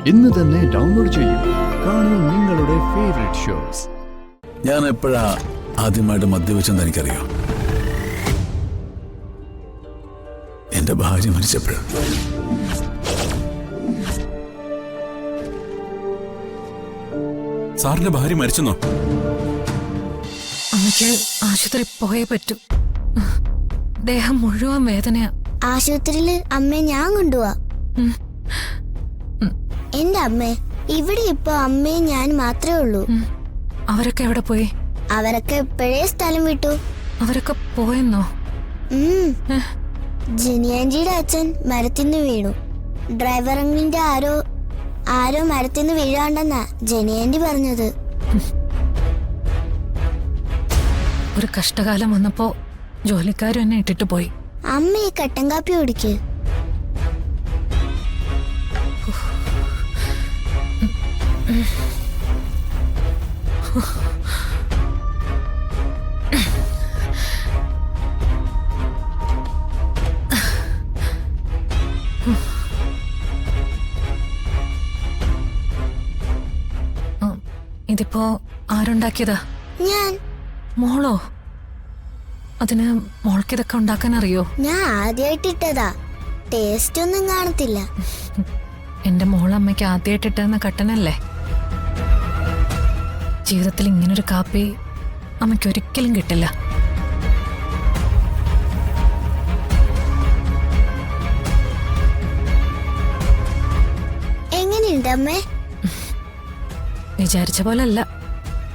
ഇന്ന് തന്നെ ഡൗൺലോഡ് ചെയ്യൂ. കാണൂ നിങ്ങളുടെ ഫേവറേറ്റ് ഷോസ്. ഞാൻ എപ്പോഴാ ആദ്യമായിട്ട് മദ്യപിച്ചെന്ന് എനിക്കറിയാം. എന്റെ ഭാര്യ മരിച്ചപ്പോഴാണ്. സാറിന്റെ ഭാര്യ മരിച്ചെന്നോ? അമ്മയ്ക്ക് ആശുപത്രി പോയേ പറ്റൂ. ദേഹം മുഴുവൻ വേദനയാ. ആശുപത്രിയില് അമ്മയെ ഞാൻ കൊണ്ടുപോവാ. എന്റെ അമ്മേ, ഇവിടെ ഇപ്പൊ അമ്മയും ഞാൻ മാത്രമേ ഉള്ളൂ. അവരൊക്കെ എവിടെ പോയി? അവരൊക്കെ എപ്പോഴേ സ്ഥലം വിട്ടു. അവരൊക്കെ പോയെന്നോ? ജിനിയാൻജിയുടെ അച്ഛൻ മരത്തിന്ന് വീണു. ഡ്രൈവർ അങ്കിളിന്റെ ആരോ മരത്തിന്ന് വീഴാണ്ടെന്നാ ജനിയാൻറ്റി പറഞ്ഞത്. ഒരു കഷ്ടകാലം വന്നപ്പോ ജോലിക്കാരും എന്നെ ഇട്ടിട്ട് പോയി. അമ്മ ഈ കട്ടൻ കാപ്പി കുടിക്ക്. ഇതിപ്പോ ആരുണ്ടാക്കിയതാ? ഞാൻ. മോളോ? അതിന് മോൾക്കിതൊക്കെ ഉണ്ടാക്കാൻ അറിയോ? ഞാൻ ആദ്യമായിട്ട് ഇട്ടതാ. ടേസ്റ്റ് ഒന്നും കാണത്തില്ല. എന്റെ മോളമ്മയ്ക്ക് ആദ്യമായിട്ട് ഇട്ടുന്ന കട്ടനല്ലേ. ജീവിതത്തിൽ ഇങ്ങനൊരു കാപ്പി അമ്മയ്ക്ക് ഒരിക്കലും കിട്ടില്ല. എങ്ങനെയുണ്ട് അമ്മേ? വിചാരിച്ച പോലല്ല.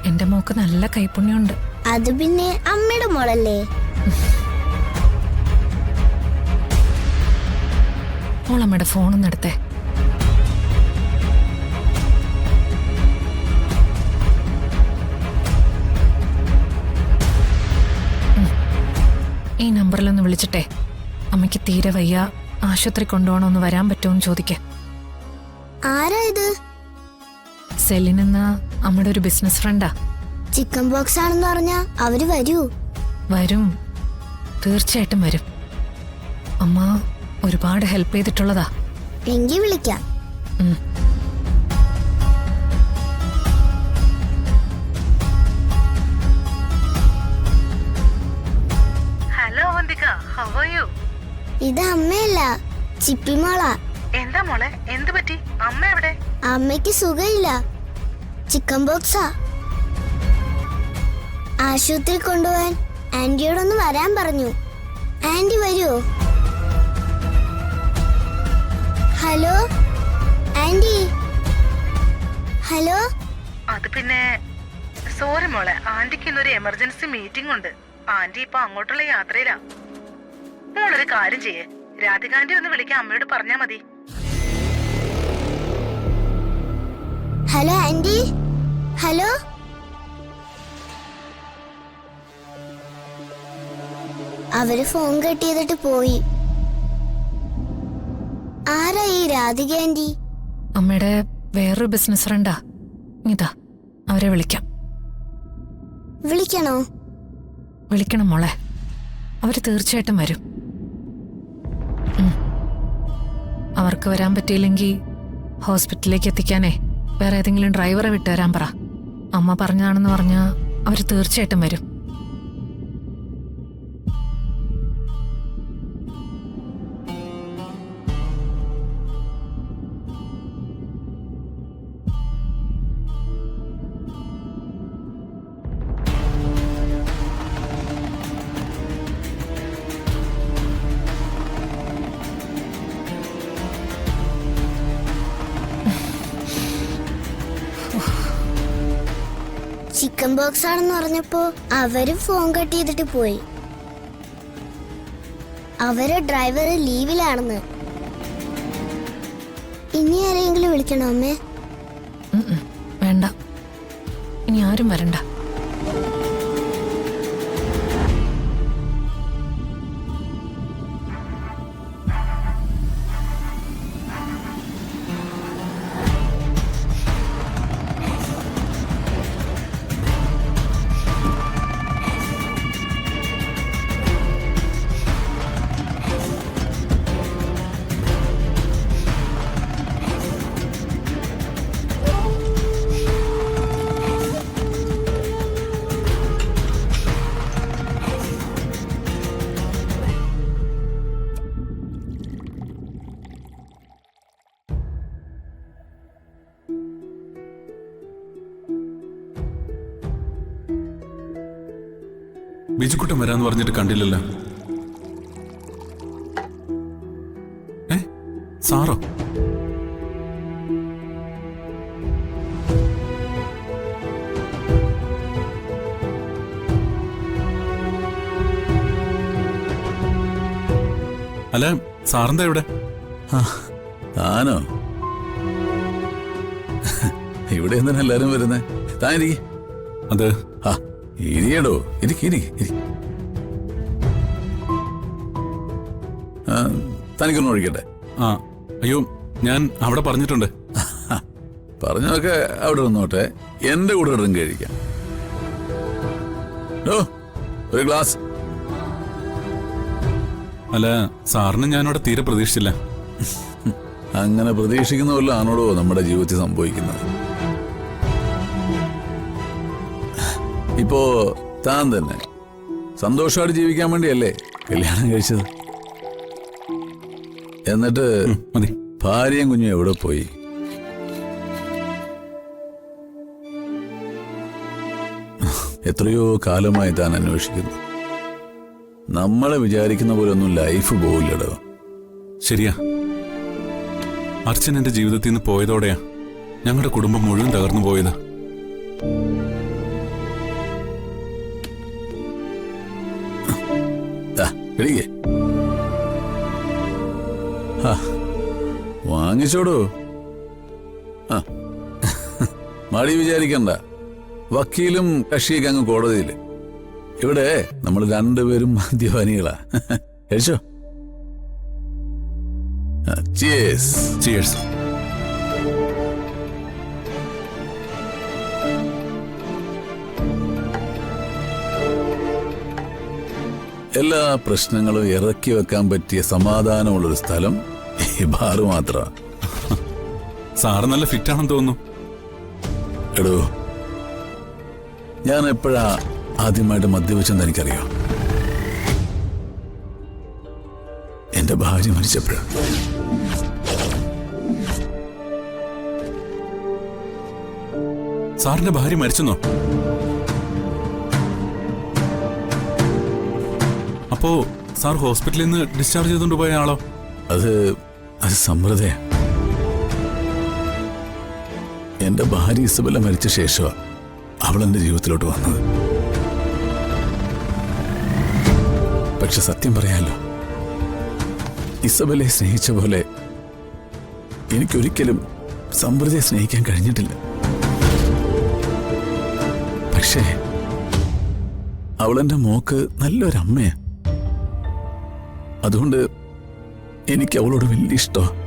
എന്റെ മോക്ക് നല്ല കൈപ്പുണ്യമുണ്ട്. അത് പിന്നെ അമ്മയുടെ മോളല്ലേ. മോളമ്മയുടെ ഫോണൊന്നും എടുത്തേ. ഈ നമ്പറിലൊന്ന് വിളിച്ചിട്ടെ അമ്മയ്ക്ക് തീരെ വയ്യ, ആശുപത്രി കൊണ്ടുപോകണമെന്ന് വരാൻ പറ്റുമോന്ന് ചോദിക്കേ. ആരാ ഇത്? സെലിൻ എന്ന അമ്മയുടെ ഒരു ബിസിനസ് ഫ്രണ്ടാ. ചിക്കൻ ബോക്സ് ആണെന്ന് പറഞ്ഞാ അവര് വരൂ? വരും, തീർച്ചയായിട്ടും വരും. അമ്മ ഒരുപാട് ഹെൽപ്പ് ചെയ്തിട്ടുള്ളതാ. എങ്കിൽ വിളിക്കാം. Hello Avantika, how are you? ഇത് അമ്മയല്ല, ചിപ്പിമോളാ. എന്താ മോളെ, എന്ത് പറ്റി? അമ്മ എവിടെ? അമ്മയ്ക്ക് സുഖമില്ല, ചിക്കൻ ബോക്സാ. ആശുപത്രി കൊണ്ടുപോവാൻ ആന്റിയോടൊന്ന് വരാൻ പറഞ്ഞു. ആന്റി വരുമോ? Hello aunty. ഹലോ. അത് പിന്നെ സോറി മോളെ, ആന്റിക്ക് ഇന്നൊരു എമർജൻസി മീറ്റിംഗ് ഉണ്ട്. ആന്റി ഇപ്പൊ അങ്ങോട്ടുള്ള യാത്രയിലാ. മോളൊരു കാര്യം ചെയ്യേ, രാധികാന്റി ഒന്ന് വിളിക്കാൻ അമ്മയോട് പറഞ്ഞാ മതി. Hello aunty. ഹലോ. അവര് ഫോൺ കട്ട് ചെയ്തിട്ട് പോയി. ആരാ ഈ രാധിക ആന്റി? അമ്മയുടെ വേറൊരു ബിസിനസ് ഫ്രണ്ടാ. ഇതാ, അവരെ വിളിക്കാം. വിളിക്കണോ? വിളിക്കണം മോളെ, അവര് തീർച്ചയായിട്ടും വരും. അവർക്ക് വരാൻ പറ്റിയില്ലെങ്കിൽ ഹോസ്പിറ്റലിലേക്ക് എത്തിക്കാനേ വേറെ ഏതെങ്കിലും ഡ്രൈവറെ വിട്ടുതരാൻ പറ. അമ്മ പറഞ്ഞതാണെന്ന് പറഞ്ഞാൽ അവര് തീർച്ചയായിട്ടും വരും. ചിക്കൻ ബോക്സ് ആണെന്ന് പറഞ്ഞപ്പോ അവര് ഫോൺ കട്ട് ചെയ്തിട്ട് പോയി. അവരെ ഡ്രൈവർ ലീവിലാണെന്ന്. ഇനി ആരെങ്കിലും വിളിക്കണോ അമ്മേ? വേണ്ട, ഇനി ആരും വരണ്ട. ബിജുക്കുട്ടൻ വരാന്ന് പറഞ്ഞിട്ട് കണ്ടില്ലല്ലോ. സാറോ? അല്ല, സാറെന്താ ഇവിടെ? താനോ? ഇവിടെ എന്തിനാ എല്ലാരും വരുന്നേ? താൻ ഇരിക്കെ. അത് ഇരിയടോ, ഇരിക്കെ. തനിക്കൊന്നും ഒഴിക്കട്ടെ. അയ്യോ, ഞാൻ അവിടെ പറഞ്ഞിട്ടുണ്ട്. പറഞ്ഞതൊക്കെ അവിടെ നിന്നോട്ടെ, എന്റെ കൂടെ ഡ്രിങ്ക് കഴിക്കാം. ഒരു ഗ്ലാസ്. അല്ല, സാറിന് ഞാനവിടെ തീരെ പ്രതീക്ഷിച്ചില്ല. അങ്ങനെ പ്രതീക്ഷിക്കുന്ന വല്ല ആണോടോ നമ്മുടെ ജീവിതത്തിൽ സംഭവിക്കുന്നത്. ഇപ്പോ താൻ തന്നെ സന്തോഷമായിട്ട് ജീവിക്കാൻ വേണ്ടിയല്ലേ കല്യാണം കഴിച്ചത്? എന്നിട്ട് മതി. ഭാര്യയും കുഞ്ഞും എവിടെ പോയി? എത്രയോ കാലമായി താൻ അന്വേഷിക്കുന്നു. നമ്മളെ വിചാരിക്കുന്ന പോലെ ഒന്നും ലൈഫ് പോവില്ലടോ. ശരിയാ, അർച്ചൻ എന്റെ ജീവിതത്തിൽ നിന്ന് പോയതോടെയാ ഞങ്ങളുടെ കുടുംബം മുഴുവൻ തകർന്നു പോയത്. വാങ്ങിച്ചോടോ. മടി വിചാരിക്കണ്ട, വക്കീലും കക്ഷിയൊക്കെ അങ്ങ് കോടതിയില്. ഇവിടെ നമ്മൾ രണ്ടുപേരും മദ്യപാനികളാ. കഴിച്ചോ? ചിയേഴ്സ്. ചിയേഴ്സ്. എല്ലാ പ്രശ്നങ്ങളും ഇറക്കി വെക്കാൻ പറ്റിയ സമാധാനമുള്ളൊരു സ്ഥലം ഈ ബാറ് മാത്രമാണ്. സാറ് നല്ല ഫിറ്റ് ആണെന്ന് തോന്നുന്നു. എടോ, ഞാൻ എപ്പോഴാ ആദ്യമായിട്ട് മദ്യപിച്ചെന്ന് എനിക്കറിയോ? എന്റെ ഭാര്യ മരിച്ചപ്പോഴാ. സാറിന്റെ ഭാര്യ മരിച്ചെന്നോ? അപ്പോ സാർ ഹോസ്പിറ്റലിൽ നിന്ന് ഡിസ്ചാർജ് ചെയ്തുകൊണ്ട് പോയ ആളോ? അത് സമ്പ്രദായ. എന്റെ ഭാര്യ ഇസബെല്ല മരിച്ച ശേഷമാ അവൾ എന്റെ ജീവിതത്തിലോട്ട് വന്നത്. പക്ഷെ സത്യം പറയാലോ, ഇസബെല്ലയെ സ്നേഹിച്ച പോലെ എനിക്കൊരിക്കലും സമ്പ്രദയെ സ്നേഹിക്കാൻ കഴിഞ്ഞിട്ടില്ല. പക്ഷേ അവളെന്റെ മോക്ക് നല്ലൊരമ്മയാ. അതുകൊണ്ട് എനിക്ക് അവളോട് വലിയ ഇഷ്ടമാണ്.